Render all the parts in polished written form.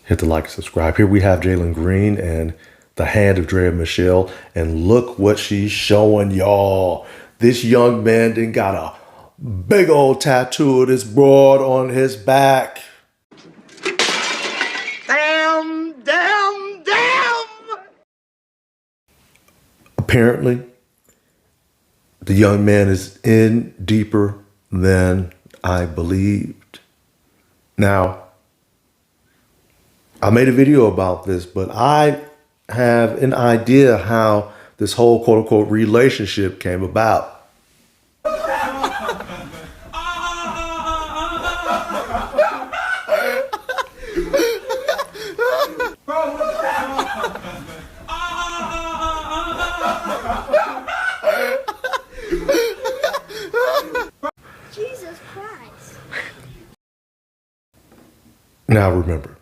Hit the like and subscribe. Here we have Jalen Green and the hand of Draya Michele. And look what she's showing y'all. This young man done got a big old tattoo of this broad on his back. Damn. Apparently, the young man is in deeper than I believed. Now, I made a video about this, but I have an idea how this whole quote unquote relationship came about. Jesus Christ. Now remember,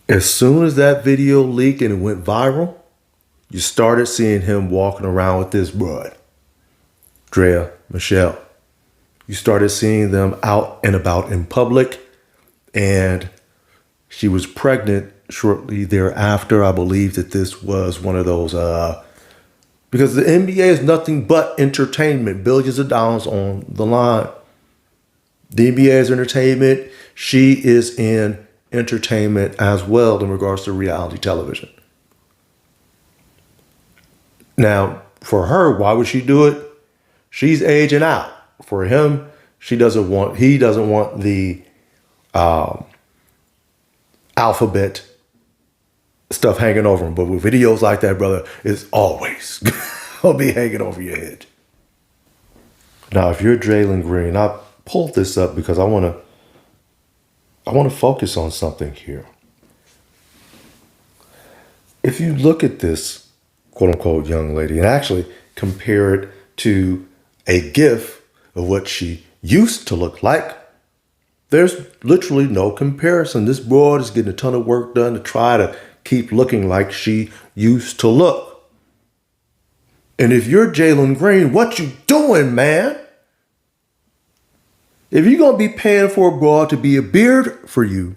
as soon as that video leaked and it went viral, you started seeing him walking around with this broad, Draya Michele. You started seeing them out and about in public, and she was pregnant shortly thereafter. I believe that this was one of those, because the NBA is nothing but entertainment, billions of dollars on the line. The NBA is entertainment. She is in entertainment as well in regards to reality television. Now, for her, why would she do it? She's aging out. For him, he doesn't want the alphabet stuff hanging over him. But with videos like that, brother, it's always gonna be hanging over your head. Now, if you're Jalen Green, I pulled this up because I want to focus on something here. If you look at this quote unquote young lady and actually compare it to a GIF of what she used to look like, there's literally no comparison. This broad is getting a ton of work done to try to keep looking like she used to look. And if you're Jalen Green, what you doing, man? If you're going to be paying for a broad to be a beard for you,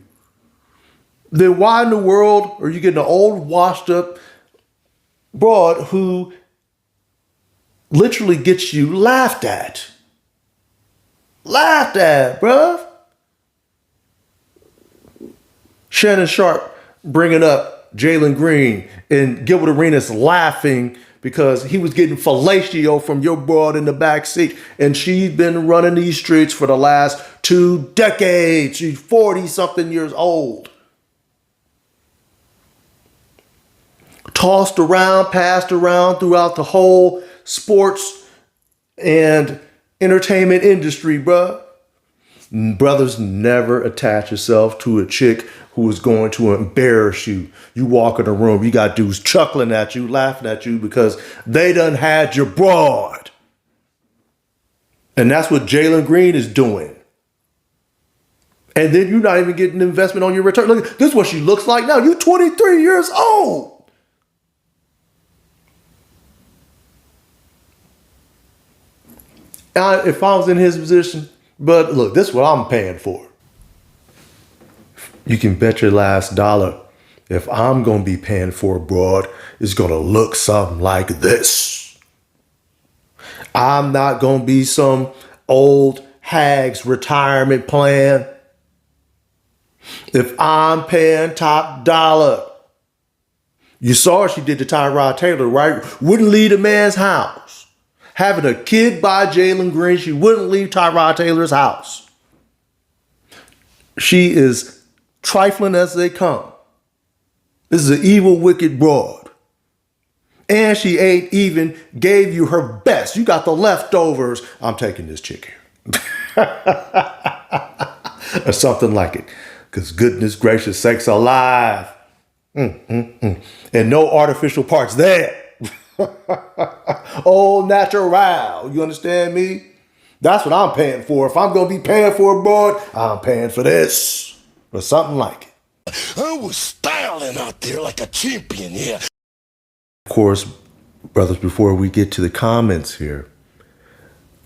then why in the world are you getting an old washed up broad who literally gets you laughed at? Laughed at, bruh. Shannon Sharp bringing up Jalen Green and Gilbert Arenas laughing because he was getting fellatio from your broad in the back seat. And she's been running these streets for the last 2 decades. She's 40-something years old. Tossed around, passed around throughout the whole sports and entertainment industry, bruh. Brothers, never attach yourself to a chick who is going to embarrass you. You walk in a room, you got dudes chuckling at you, laughing at you because they done had your broad. And that's what Jalen Green is doing. And then you're not even getting investment on your return. Look, this is what she looks like now. You're 23 years old. If I was in his position, but look, this is what I'm paying for. You can bet your last dollar, if I'm going to be paying for a broad, it's going to look something like this. I'm not going to be some old hag's retirement plan. If I'm paying top dollar, you saw what she did to Tyrod Taylor, right? Wouldn't leave a man's house. Having a kid by Jalen Green, she wouldn't leave Tyrod Taylor's house. She is trifling as they come. This is an evil, wicked broad. And she ain't even gave you her best. You got the leftovers. I'm taking this chick here. Or something like it. Because goodness gracious sakes alive. And no artificial parts there. Oh, natural. You understand me? That's what I'm paying for. If I'm going to be paying for a broad, I'm paying for this. Or something like it. I was styling out there like a champion, yeah. Of course, brothers, before we get to the comments here,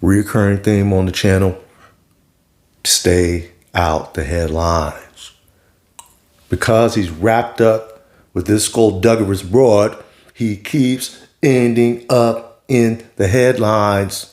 reoccurring theme on the channel, stay out the headlines. Because he's wrapped up with this skullduggerous broad, he keeps ending up in the headlines.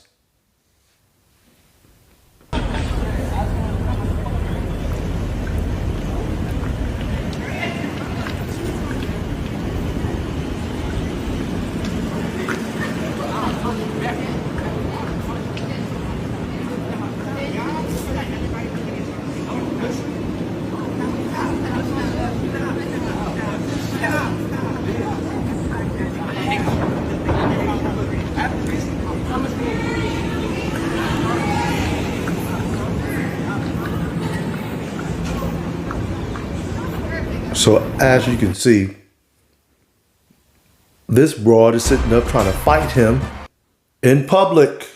So as you can see, this broad is sitting up trying to fight him in public.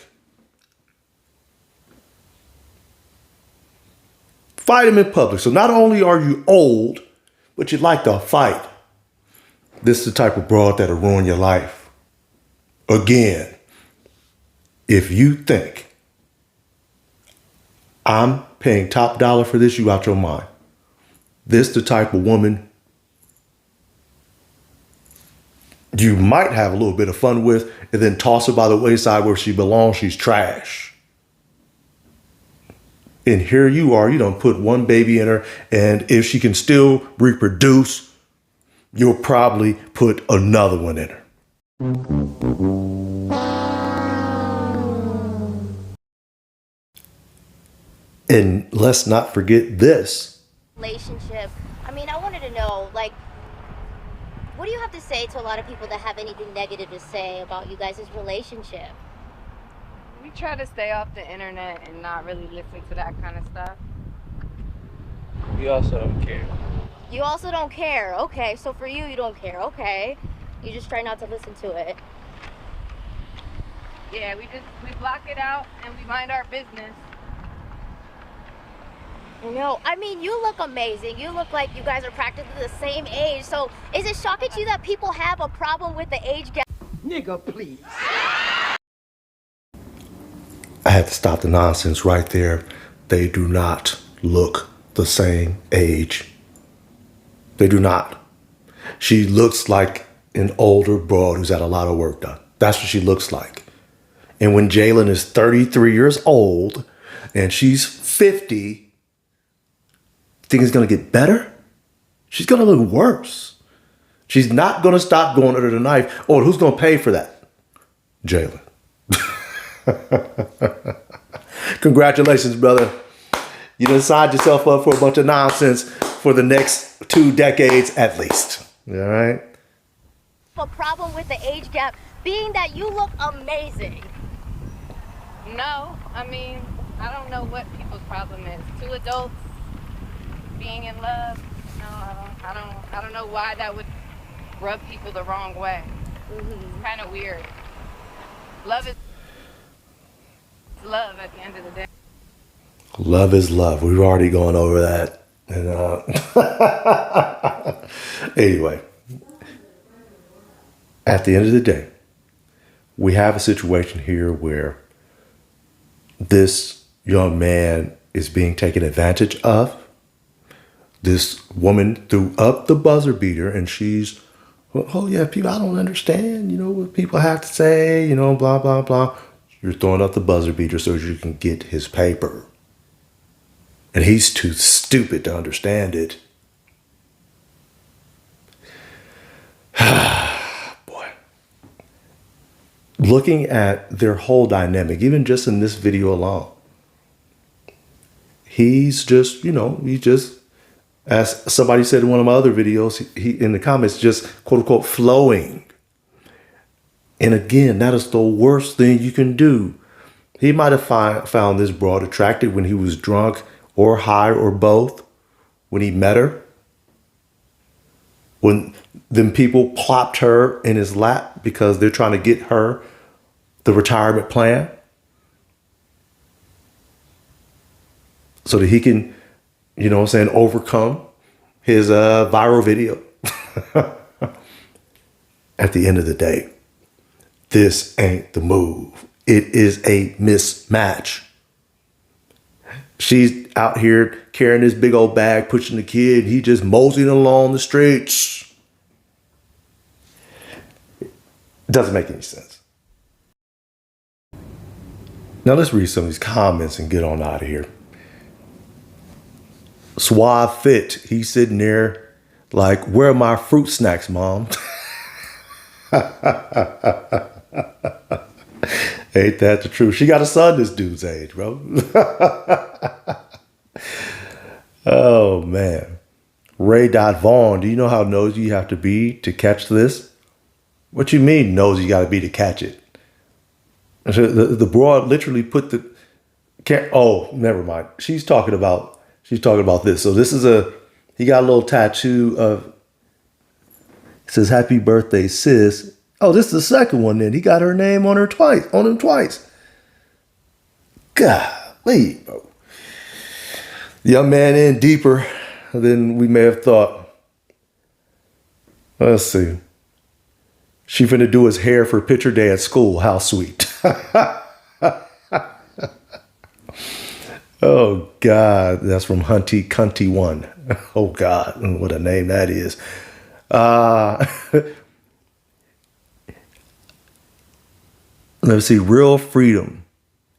Fight him in public. So not only are you old, but you'd like to fight. This is the type of broad that'll ruin your life. Again, if you think I'm paying top dollar for this, you out your mind. This the type of woman you might have a little bit of fun with and then toss her by the wayside where she belongs. She's trash. And here you are, you don't put one baby in her, and if she can still reproduce, you'll probably put another one in her. And let's not forget this. Relationship. I mean, I wanted to know, like, what do you have to say to a lot of people that have anything negative to say about you guys' relationship? We try to stay off the internet and not really listen to that kind of stuff. We also don't care. You also don't care. Okay, so for you, you don't care. Okay. You just try not to listen to it. Yeah, we block it out and we mind our business. No, I mean, you look amazing. You look like you guys are practically the same age. So is it shocking to you that people have a problem with the age gap? Nigga, please. I had to stop the nonsense right there. They do not look the same age. They do not. She looks like an older broad who's had a lot of work done. That's what she looks like. And when Jalen is 33 years old and she's 50, think it's going to get better? She's going to look worse. She's not going to stop going under the knife. Oh, who's going to pay for that? Jalen. Congratulations, brother. You done signed yourself up for a bunch of nonsense for the next 2 decades at least. All right? A problem with the age gap being that you look amazing. No, I mean, I don't know what people's problem is. 2 adults being in love, no, I don't know why that would rub people the wrong way. It's kind of weird. Love is love at the end of the day. Love is love. We've already gone over that. And anyway, at the end of the day, we have a situation here where this young man is being taken advantage of. This woman threw up the buzzer beater and she's, oh yeah, people, I don't understand, you know, what people have to say, you know, blah, blah, blah. You're throwing up the buzzer beater so you can get his paper. And he's too stupid to understand it. Boy. Looking at their whole dynamic, even just in this video alone, he's just, you know, as somebody said in one of my other videos, he in the comments, just quote unquote flowing. And again, that is the worst thing you can do. He might have found this broad attractive when he was drunk or high or both, when he met her. When then people plopped her in his lap because they're trying to get her the retirement plan so that he can, you know what I'm saying, overcome his viral video. At the end of the day, this ain't the move. It is a mismatch. She's out here carrying this big old bag, pushing the kid. He just moseying along the streets. Doesn't make any sense. Now let's read some of these comments and get on out of here. Suave Fit, he's sitting there like, where are my fruit snacks, Mom? Ain't that the truth? She got a son this dude's age, bro. Oh, man. Ray Vaughn, do you know how nosy you have to be to catch this? What you mean nosy you got to be to catch it? The broad literally put the... Oh, never mind. She's talking about this. So this is he got a little tattoo of... It says, happy birthday, sis. Oh, this is the second one then. He got her name on him twice. Golly, bro. The young man in deeper than we may have thought. Let's see. She finna do his hair for picture day at school. How sweet. Oh, God. That's from Hunty Cunty 1. Oh, God. What a name that is. Let's see. Real freedom.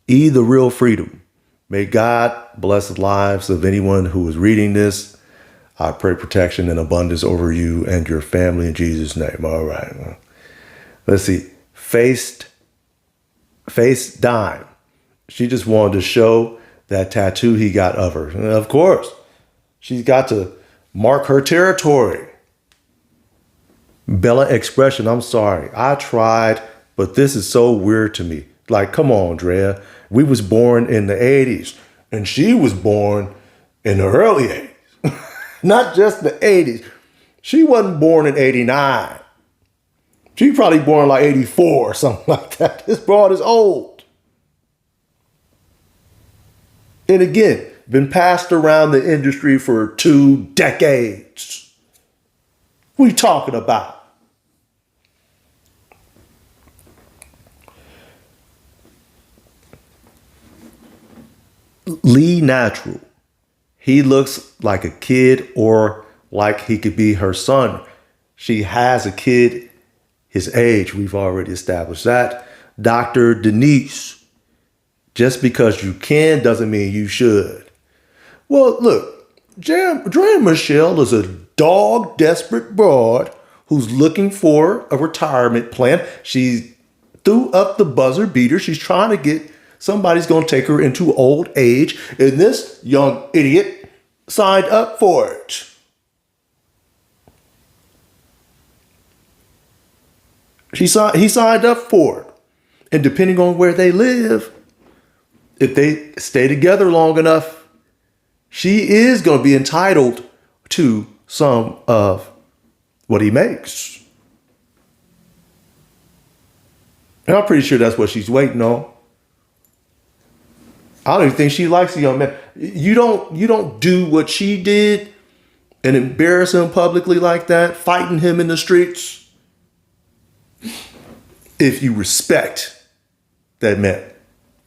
The real freedom. May God bless the lives of anyone who is reading this. I pray protection and abundance over you and your family in Jesus' name. All right. Let's see. Face Dime. She just wanted to show that tattoo he got of her. And of course, she's got to mark her territory. Bella Expression, I'm sorry. I tried, but this is so weird to me. Like, come on, Draya. We was born in the 80s, and she was born in the early 80s. Not just the 80s. She wasn't born in 89. She probably born like 84 or something like that. This broad is old. And again, been passed around the industry for 2 decades. What are you talking about? Lee Natural. He looks like a kid or like he could be her son. She has a kid his age. We've already established that. Dr. Denise. Just because you can doesn't mean you should. Well, look, Draya Michele is a dog desperate broad who's looking for a retirement plan. She threw up the buzzer beater. She's trying to get somebody's going to take her into old age. And this young idiot signed up for it. He signed up for it. And depending on where they live, if they stay together long enough, she is going to be entitled to some of what he makes. And I'm pretty sure that's what she's waiting on. I don't even think she likes the young man. You don't do what she did and embarrass him publicly like that, fighting him in the streets, if you respect that man.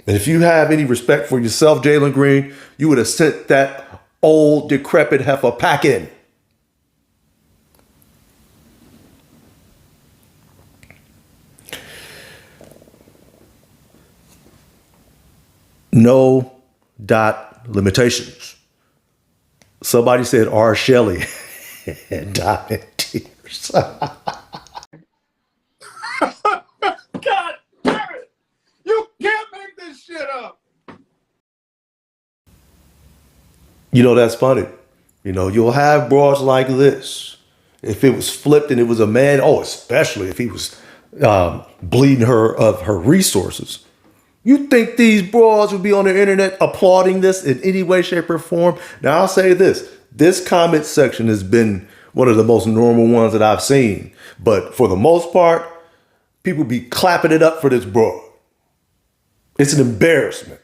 And if you have any respect for yourself, Jalen Green, you would have sent that old, decrepit heifer packing. No dot limitations. Somebody said R. Shelley and died in tears. God damn it! You can't make this shit up! You know, that's funny. You know, you'll have broads like this. If it was flipped and it was a man, especially if he was bleeding her of her resources. You think these broads would be on the internet applauding this in any way, shape, or form? Now, I'll say this. This comment section has been one of the most normal ones that I've seen. But for the most part, people be clapping it up for this broad. It's an embarrassment.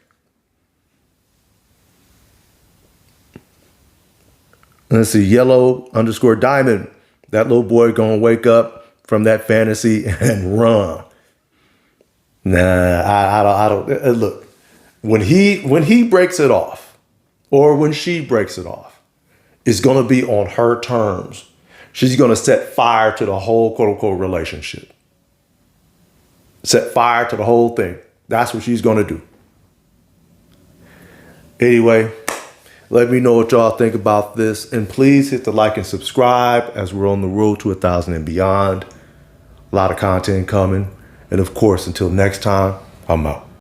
Let's see, yellow_diamond. That little boy gonna wake up from that fantasy and run. Nah, I don't. Look, when he breaks it off, or when she breaks it off, it's going to be on her terms. She's going to set fire to the whole quote unquote relationship. Set fire to the whole thing. That's what she's going to do. Anyway, let me know what y'all think about this. And please hit the like and subscribe as we're on the road to 1,000 and beyond. A lot of content coming. And of course, until next time, I'm out.